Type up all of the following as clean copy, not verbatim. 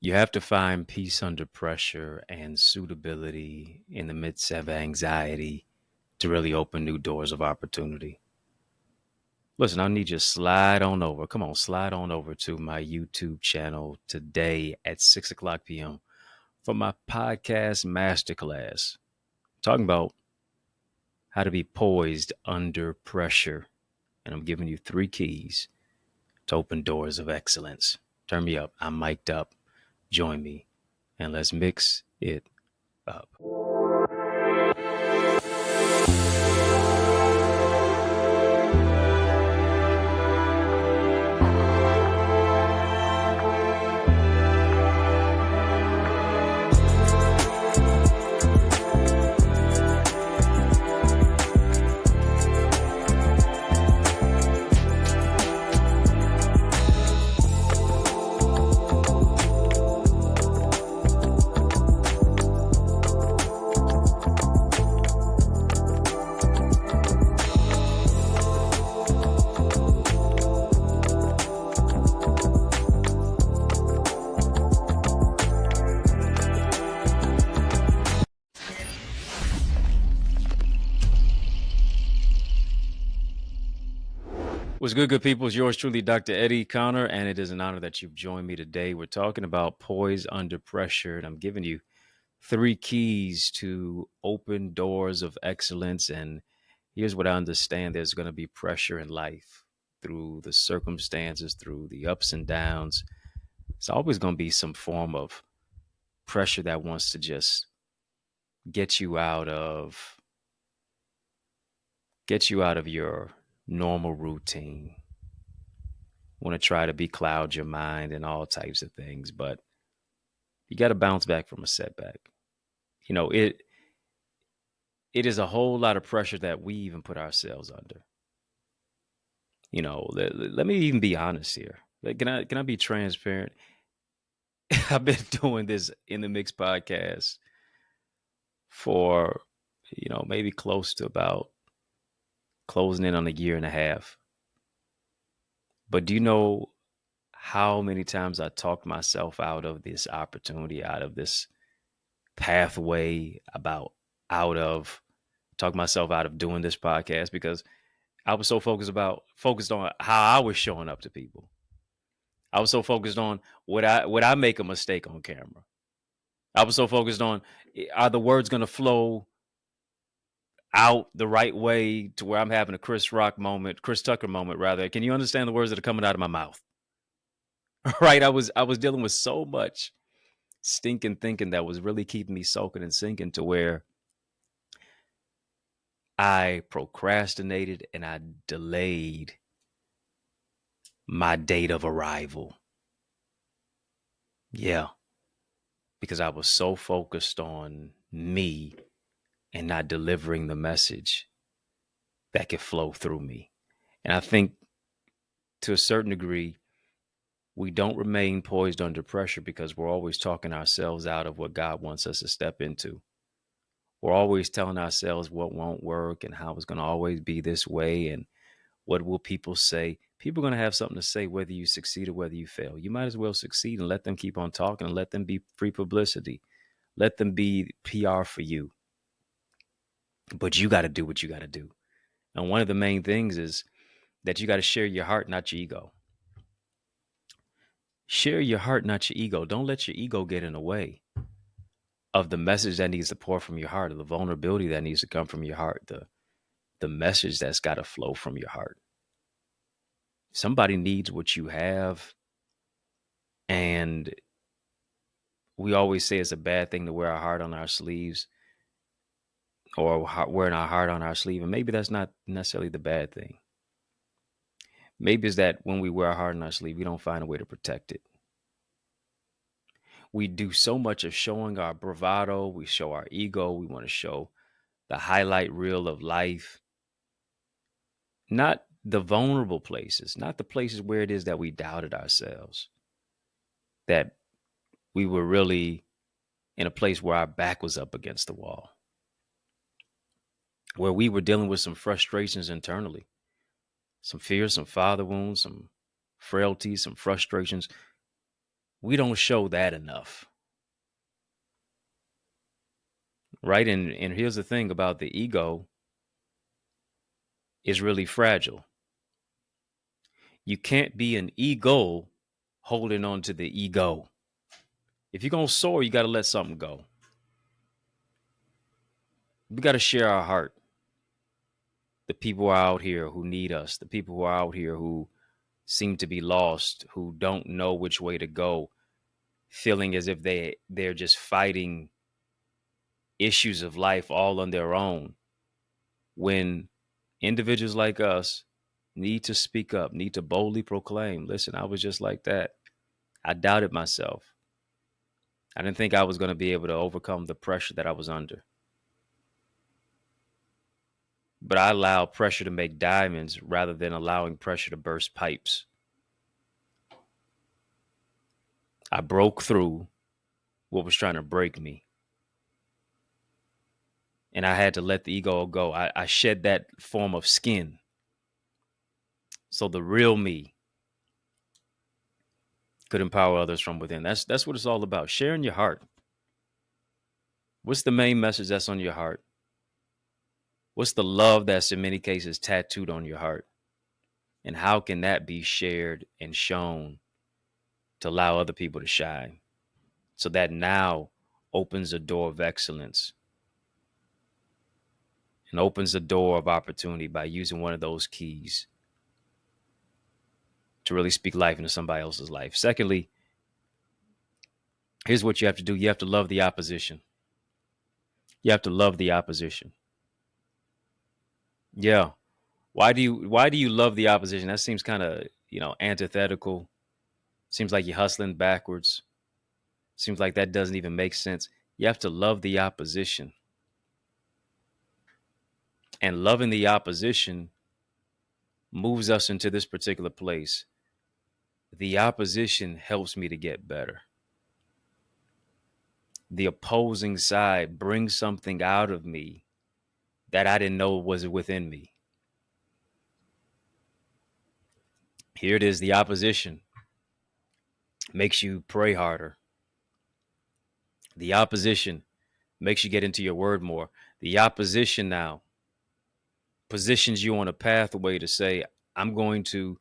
You have to find peace under pressure and suitability in the midst of anxiety to really open new doors of opportunity. Listen, I need you to slide on over. Come on, slide on over to my YouTube channel today at 6 o'clock p.m. for my podcast masterclass, talking about how to be poised under pressure. And I'm giving you 3 keys to open doors of excellence. Turn me up. I'm mic'd up. Join me and let's mix it up. What's good people? It's yours truly, Dr. Eddie Connor, and it is an honor that you've joined me today. We're talking about poise under pressure, and I'm giving you 3 keys to open doors of excellence. And here's what I understand: there's going to be pressure in life through the circumstances, through the ups and downs. It's always going to be some form of pressure that wants to just get you out of your normal routine. Want to try to cloud your mind and all types of things, but you got to bounce back from a setback. You know, it is a whole lot of pressure that we even put ourselves under. You know, let me even be honest here. Can I be transparent? I've been doing this In the Mix podcast for, maybe close to about closing in on a year and a half. But do you know how many times I talked myself out of this opportunity, out of this pathway, talk myself out of doing this podcast because I was so focused on how I was showing up to people. I was so focused on would I make a mistake on camera. I was so focused on, are the words going to flow out the right way to where I'm having a Chris Tucker moment rather. Can you understand the words that are coming out of my mouth? Right? I was dealing with so much stinking thinking that was really keeping me soaking and sinking to where I procrastinated and I delayed my date of arrival. Yeah. Because I was so focused on me and not delivering the message that could flow through me. And I think to a certain degree, we don't remain poised under pressure because we're always talking ourselves out of what God wants us to step into. We're always telling ourselves what won't work and how it's going to always be this way. And what will people say? People are going to have something to say whether you succeed or whether you fail. You might as well succeed and let them keep on talking and let them be free publicity. Let them be PR for you. But you got to do what you got to do. And one of the main things is that you got to share your heart, not your ego. Share your heart, not your ego. Don't let your ego get in the way of the message that needs to pour from your heart, or the vulnerability that needs to come from your heart, the message that's got to flow from your heart. Somebody needs what you have. And we always say it's a bad thing to wear our heart on our sleeves or wearing our heart on our sleeve. And maybe that's not necessarily the bad thing. Maybe it's that when we wear our heart on our sleeve, we don't find a way to protect it. We do so much of showing our bravado. We show our ego. We want to show the highlight reel of life. Not the vulnerable places, not the places where it is that we doubted ourselves, that we were really in a place where our back was up against the wall, where we were dealing with some frustrations internally, some fears, some father wounds, some frailties, some frustrations. We don't show that enough. Right? And here's the thing about the ego, is really fragile. You can't be an ego holding on to the ego. If you're going to soar, you got to let something go. We got to share our heart. The people are out here who need us, the people who are out here who seem to be lost, who don't know which way to go, feeling as if they're just fighting issues of life all on their own, when individuals like us need to speak up, need to boldly proclaim, listen, I was just like that. I doubted myself. I didn't think I was going to be able to overcome the pressure that I was under. But I allowed pressure to make diamonds rather than allowing pressure to burst pipes. I broke through what was trying to break me. And I had to let the ego go. I shed that form of skin. So the real me could empower others from within. That's what it's all about. Sharing your heart. What's the main message that's on your heart? What's the love that's in many cases tattooed on your heart? And how can that be shared and shown to allow other people to shine? So that now opens a door of excellence and opens a door of opportunity by using one of those keys to really speak life into somebody else's life. Secondly, here's what you have to do. You have to love the opposition. You have to love the opposition. Yeah. Why do you love the opposition? That seems kind of, antithetical. Seems like you're hustling backwards. Seems like that doesn't even make sense. You have to love the opposition. And loving the opposition moves us into this particular place. The opposition helps me to get better. The opposing side brings something out of me that I didn't know was within me. Here it is. The opposition makes you pray harder. The opposition makes you get into your word more. The opposition now positions you on a pathway to say, I'm going to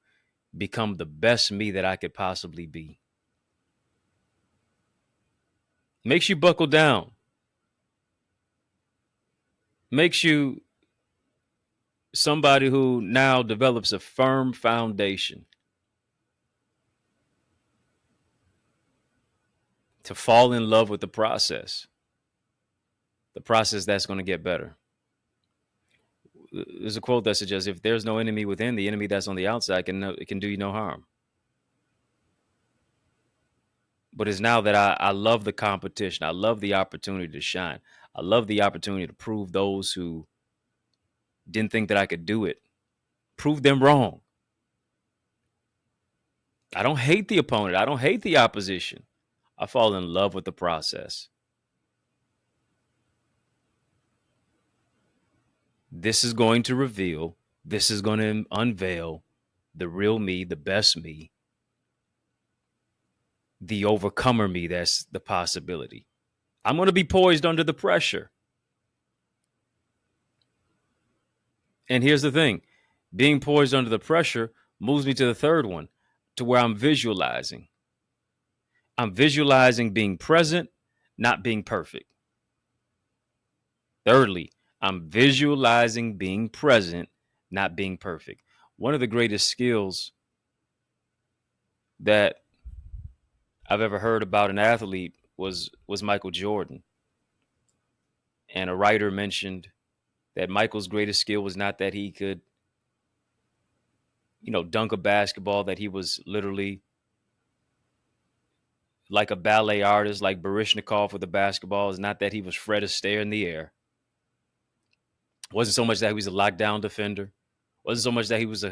become the best me that I could possibly be. Makes you buckle down. Makes you somebody who now develops a firm foundation to fall in love with the process that's going to get better. There's a quote that suggests if there's no enemy within, the enemy that's on the outside can do you no harm. But it's now that I love the competition. I love the opportunity to shine. I love the opportunity to prove those who didn't think that I could do it, prove them wrong. I don't hate the opponent. I don't hate the opposition. I fall in love with the process. This is going to reveal, this is going to unveil the real me, the best me, the overcomer me. That's the possibility. I'm going to be poised under the pressure. And here's the thing, being poised under the pressure moves me to the third one, to where I'm visualizing. I'm visualizing being present, not being perfect. Thirdly, I'm visualizing being present, not being perfect. One of the greatest skills that I've ever heard about an athlete was Michael Jordan. And a writer mentioned that Michael's greatest skill was not that he could, dunk a basketball, that he was literally like a ballet artist, like Barishnikov with the basketball. Is not that he was Fred Astaire in the air. Wasn't so much that he was a lockdown defender. Wasn't so much that he was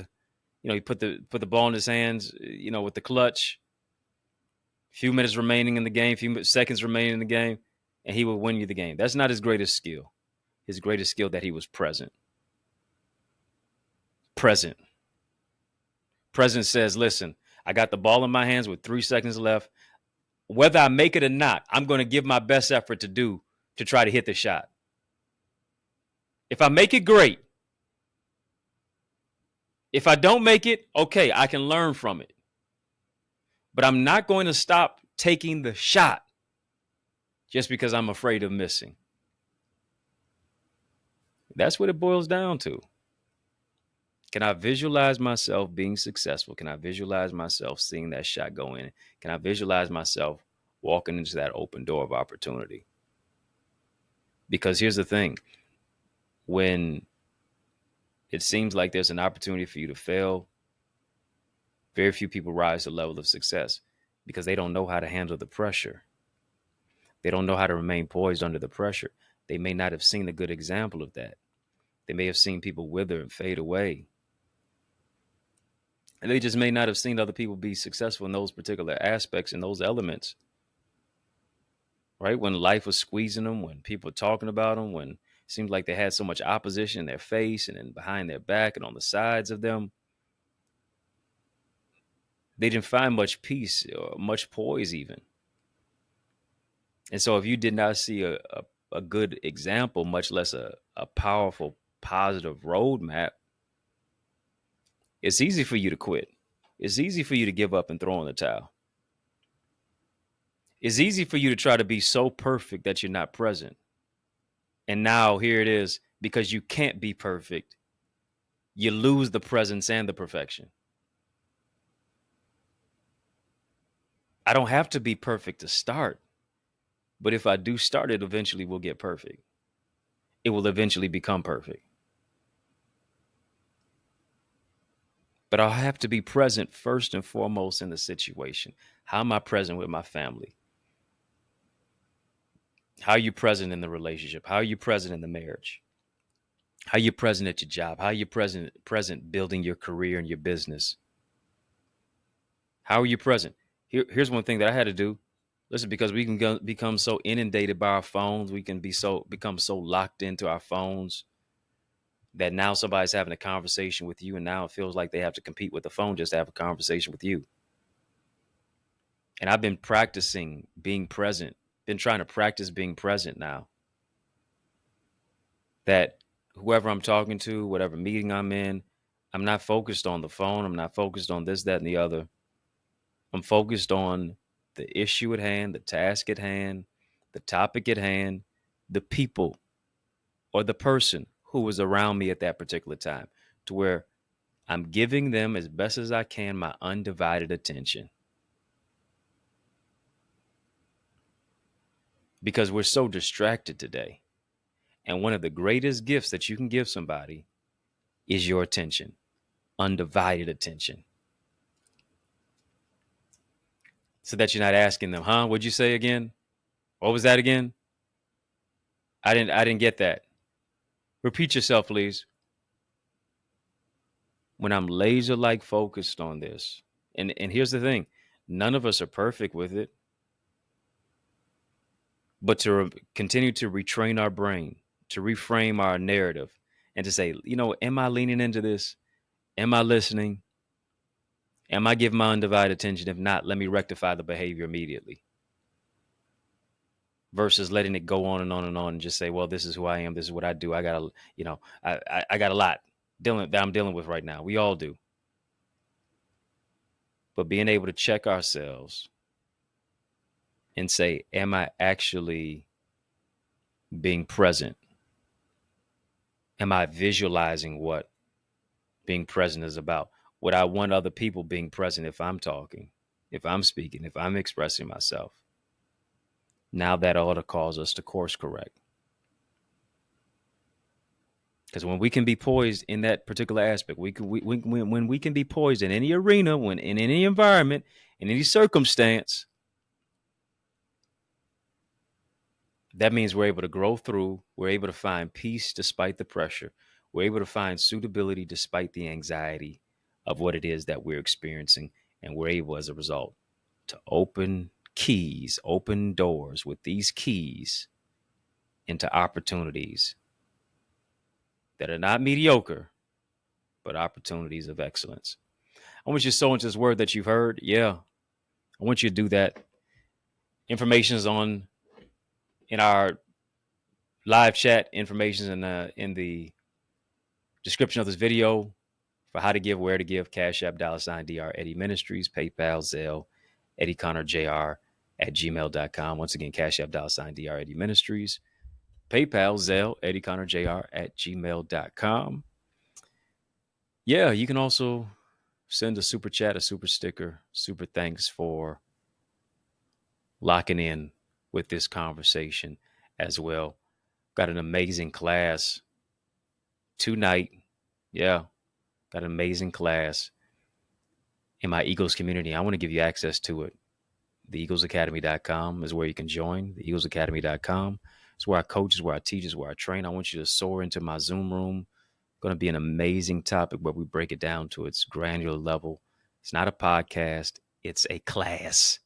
he put the ball in his hands, with the clutch. Few minutes remaining in the game, few seconds remaining in the game, and he would win you the game. That's not his greatest skill. His greatest skill that he was present. Present. Present says, listen, I got the ball in my hands with 3 seconds left. Whether I make it or not, I'm going to give my best effort to try to hit the shot. If I make it, great. If I don't make it, okay, I can learn from it. But I'm not going to stop taking the shot just because I'm afraid of missing. That's what it boils down to. Can I visualize myself being successful? Can I visualize myself seeing that shot go in? Can I visualize myself walking into that open door of opportunity? Because here's the thing, when it seems like there's an opportunity for you to fail, very few people rise to the level of success because they don't know how to handle the pressure. They don't know how to remain poised under the pressure. They may not have seen a good example of that. They may have seen people wither and fade away. And they just may not have seen other people be successful in those particular aspects and those elements. Right? When life was squeezing them, when people were talking about them, when it seemed like they had so much opposition in their face and then behind their back and on the sides of them, they didn't find much peace or much poise even. And so if you did not see a good example, much less a powerful, positive roadmap, it's easy for you to quit. It's easy for you to give up and throw in the towel. It's easy for you to try to be so perfect that you're not present. And now here it is, because you can't be perfect, you lose the presence and the perfection. I don't have to be perfect to start. But if I do start, it eventually will get perfect. It will eventually become perfect. But I'll have to be present first and foremost in the situation. How am I present with my family? How are you present in the relationship? How are you present in the marriage? How are you present at your job? How are you present building your career and your business? How are you present? Here's one thing that I had to do. Listen, because we can become so inundated by our phones, we can become so locked into our phones that now somebody's having a conversation with you, and now it feels like they have to compete with the phone just to have a conversation with you. And I've been practicing being present, been trying to practice being present now. That whoever I'm talking to, whatever meeting I'm in, I'm not focused on the phone. I'm not focused on this, that, and the other. I'm focused on the issue at hand, the task at hand, the topic at hand, the people or the person who was around me at that particular time, to where I'm giving them as best as I can my undivided attention. Because we're so distracted today. And one of the greatest gifts that you can give somebody is your attention, undivided attention. So that you're not asking them, huh? What'd you say again? What was that again? I didn't get that. Repeat yourself, please. When I'm laser like focused on this, and here's the thing, none of us are perfect with it. But to continue to retrain our brain, to reframe our narrative, and to say, am I leaning into this? Am I listening? Am I giving my undivided attention? If not, let me rectify the behavior immediately. Versus letting it go on and on and on and just say, well, this is who I am. This is what I do. I got I got a lot that I'm dealing with right now. We all do. But being able to check ourselves and say, am I actually being present? Am I visualizing what being present is about? Would I want other people being present if I'm talking, if I'm speaking, if I'm expressing myself? Now that ought to cause us to course correct. Because when we can be poised in that particular aspect, when we can be poised in any arena, when in any environment, in any circumstance, that means we're able to grow through, we're able to find peace despite the pressure, we're able to find suitability despite the anxiety of what it is that we're experiencing, and we're able, as a result, to open doors with these keys into opportunities that are not mediocre, but opportunities of excellence. I want you to sow into this word that you've heard. Yeah, I want you to do that. Information is in our live chat. Information is in the description of this video for how to give, where to give, Cash App, $Dr. Eddie Ministries, PayPal, Zelle, EddieConnorJr at gmail.com. Once again, Cash App, $Dr. Eddie Ministries, PayPal, Zelle, EddieConnorJr at gmail.com. Yeah, you can also send a super chat, a super sticker, super thanks for locking in with this conversation as well. Got an amazing class tonight. Yeah, got an amazing class in my Eagles community. I want to give you access to it. TheEaglesAcademy.com is where you can join. TheEaglesAcademy.com is where I coach, is where I teach, is where I train. I want you to soar into my Zoom room. Going to be an amazing topic where we break it down to its granular level. It's not a podcast, it's a class.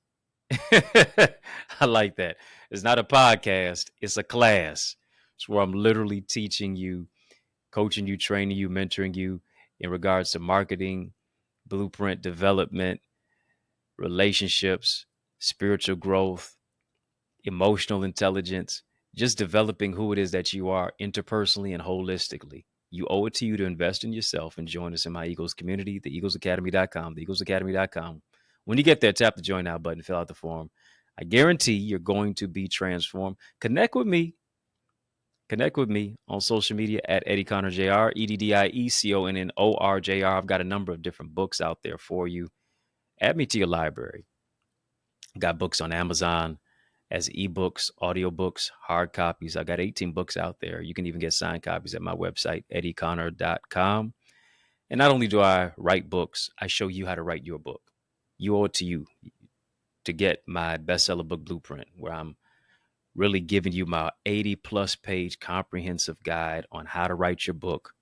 I like that. It's not a podcast, it's a class. It's where I'm literally teaching you, coaching you, training you, mentoring you in regards to marketing, blueprint development, relationships, spiritual growth, emotional intelligence, just developing who it is that you are interpersonally and holistically. You owe it to you to invest in yourself and join us in my Eagles community, theeaglesacademy.com, theeaglesacademy.com. When you get there, tap the join now button, fill out the form. I guarantee you're going to be transformed. Connect with me. Connect with me on social media at EddieConnorJr, EddieConnorJr. I've got a number of different books out there for you. Add me to your library. Got books on Amazon as ebooks, audiobooks, hard copies. I got 18 books out there. You can even get signed copies at my website, EddieConnor.com. And not only do I write books, I show you how to write your book. You owe it to you to get my bestseller book blueprint, where I'm really giving you my 80 plus page comprehensive guide on how to write your book,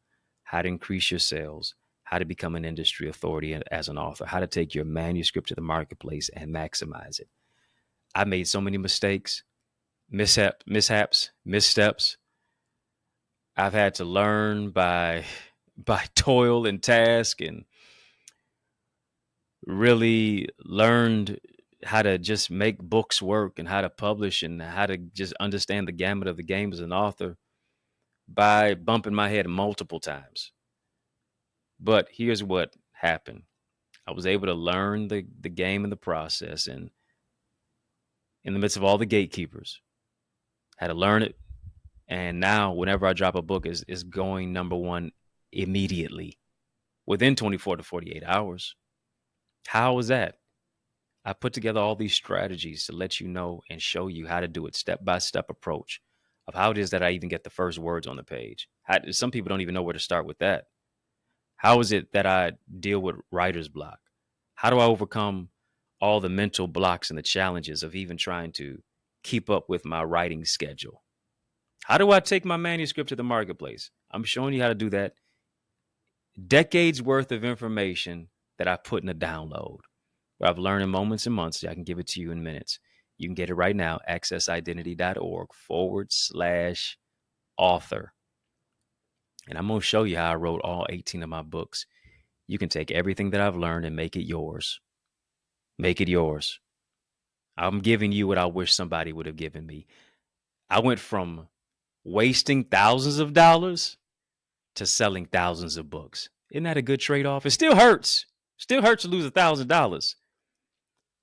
how to increase your sales, how to become an industry authority as an author, how to take your manuscript to the marketplace and maximize it. I made so many mistakes, missteps. I've had to learn by toil and task, and really learned how to just make books work and how to publish and how to just understand the gamut of the game as an author by bumping my head multiple times. But here's what happened. I was able to learn the game and the process, and in the midst of all the gatekeepers, had to learn it. And now whenever I drop a book, is going number one immediately within 24 to 48 hours. How was that? I put together all these strategies to let you know and show you how to do it, step-by-step approach of how it is that I even get the first words on the page. Some people don't even know where to start with that. How is it that I deal with writer's block? How do I overcome all the mental blocks and the challenges of even trying to keep up with my writing schedule? How do I take my manuscript to the marketplace? I'm showing you how to do that. Decades worth of information that I put in a download, where I've learned in moments and months. I can give it to you in minutes. You can get it right now, accessidentity.org/author. And I'm going to show you how I wrote all 18 of my books. You can take everything that I've learned and make it yours. Make it yours. I'm giving you what I wish somebody would have given me. I went from wasting thousands of dollars to selling thousands of books. Isn't that a good trade-off? It still hurts. Still hurts to lose $1,000.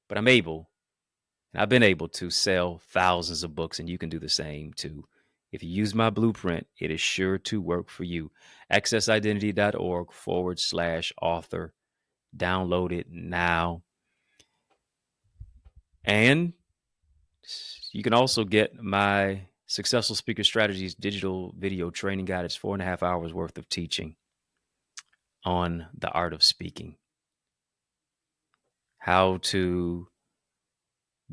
But I've been able to sell thousands of books, and you can do the same too. If you use my blueprint, it is sure to work for you. accessidentity.org/author. Download it now. And you can also get my Successful Speaker Strategies digital video training guide. It's 4.5 hours worth of teaching on the art of speaking, how to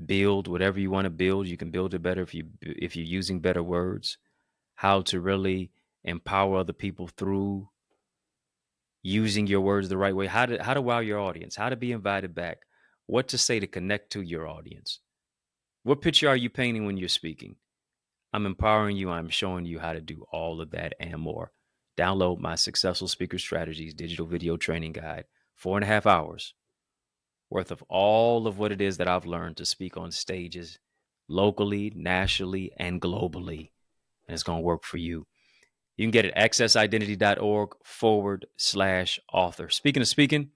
build whatever you want to build. You can build it better if you're using better words. How to really empower other people through using your words the right way. How to wow your audience. How to be invited back. What to say to connect to your audience. What picture are you painting when you're speaking? I'm empowering you. I'm showing you how to do all of that and more. Download my Successful Speaker Strategies digital video training guide. 4.5 hours worth of all of what it is that I've learned to speak on stages locally, nationally, and globally. And it's going to work for you. You can get it at accessidentity.org/author. Speaking of speaking,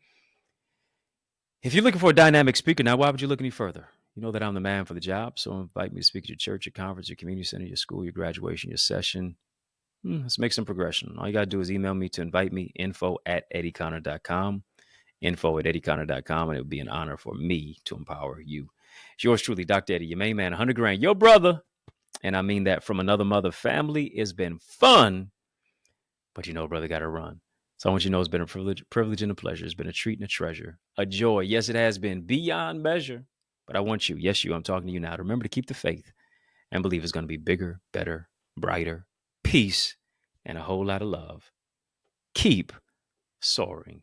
if you're looking for a dynamic speaker, now why would you look any further? You know that I'm the man for the job, so invite me to speak at your church, your conference, your community center, your school, your graduation, your session. Let's make some progression. All you got to do is email me to invite me, info@eddieconnor.com, info@eddieconnor.com, and it would be an honor for me to empower you. It's yours truly, Dr. Eddie, your main man, 100 grand, your brother. And I mean that from another mother. Family has been fun, but brother, got to run. So I want you to know it's been a privilege and a pleasure. It's been a treat and a treasure, a joy. Yes, it has been beyond measure. But I want you, yes, I'm talking to you now, to remember to keep the faith and believe it's going to be bigger, better, brighter, peace, and a whole lot of love. Keep soaring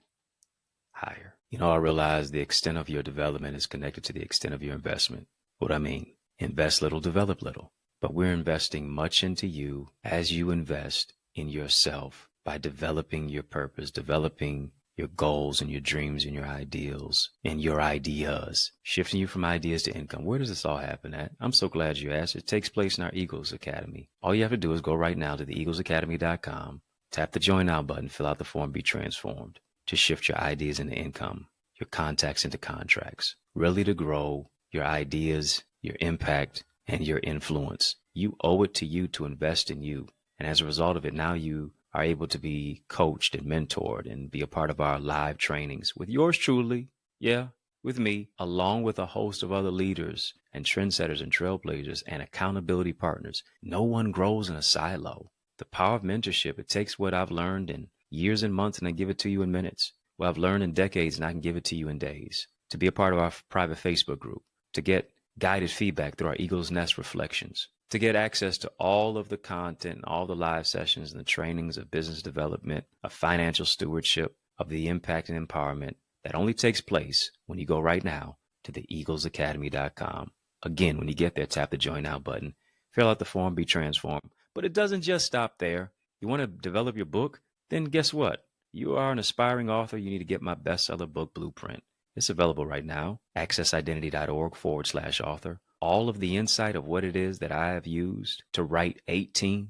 higher. I realize the extent of your development is connected to the extent of your investment. What I mean, invest little, develop little. But we're investing much into you as you invest in yourself by developing your purpose, developing your goals and your dreams and your ideals and your ideas, shifting you from ideas to income. Where does this all happen at? I'm so glad you asked. It takes place in our Eagles Academy. All you have to do is go right now to theeaglesacademy.com, tap the join now button, fill out the form, be transformed to shift your ideas into income, your contacts into contracts, really to grow your ideas, your impact, and your influence. You owe it to you to invest in you. And as a result of it, now you are able to be coached and mentored and be a part of our live trainings with yours truly. Yeah, with me, along with a host of other leaders and trendsetters and trailblazers and accountability partners. No one grows in a silo. The power of mentorship, it takes what I've learned in years and months and I give it to you in minutes. What I've learned in decades and I can give it to you in days. To be a part of our private Facebook group, to get guided feedback through our Eagle's Nest reflections, to get access to all of the content, all the live sessions and the trainings of business development, of financial stewardship, of the impact and empowerment that only takes place when you go right now to theeaglesacademy.com. Again, when you get there, tap the join now button, fill out the form, be transformed. But it doesn't just stop there. You want to develop your book? Then guess what? You are an aspiring author. You need to get my bestseller book blueprint. It's available right now, accessidentity.org/author. All of the insight of what it is that I have used to write 18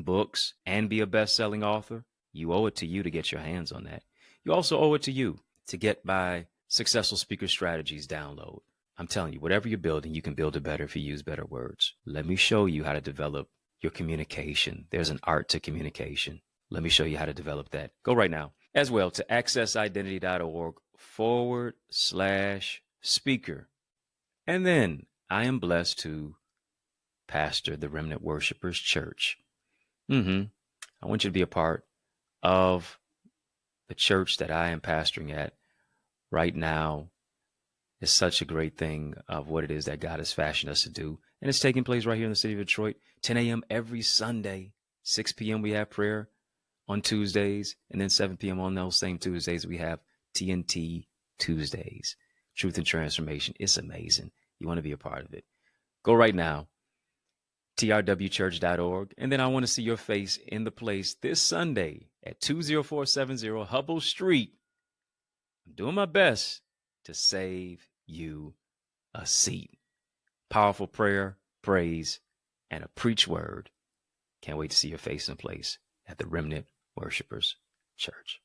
books and be a best-selling author. You owe it to you to get your hands on that. You also owe it to you to get my Successful Speaker Strategies download. I'm telling you, whatever you're building, you can build it better if you use better words. Let me show you how to develop your communication. There's an art to communication. Let me show you how to develop that. Go right now as well to accessidentity.org/speaker. And then I am blessed to pastor the Remnant Worshipers Church. I want you to be a part of the church that I am pastoring at right now. It's such a great thing of what it is that God has fashioned us to do. And it's taking place right here in the city of Detroit, 10 a.m. every Sunday, 6 p.m. we have prayer on Tuesdays, and then 7 p.m. on those same Tuesdays, we have TNT Tuesdays, Truth and Transformation. It's amazing. You want to be a part of it. Go right now, trwchurch.org. And then I want to see your face in the place this Sunday at 20470 Hubble Street. I'm doing my best to save you a seat. Powerful prayer, praise, and a preach word. Can't wait to see your face in place at the Remnant Worshipers Church.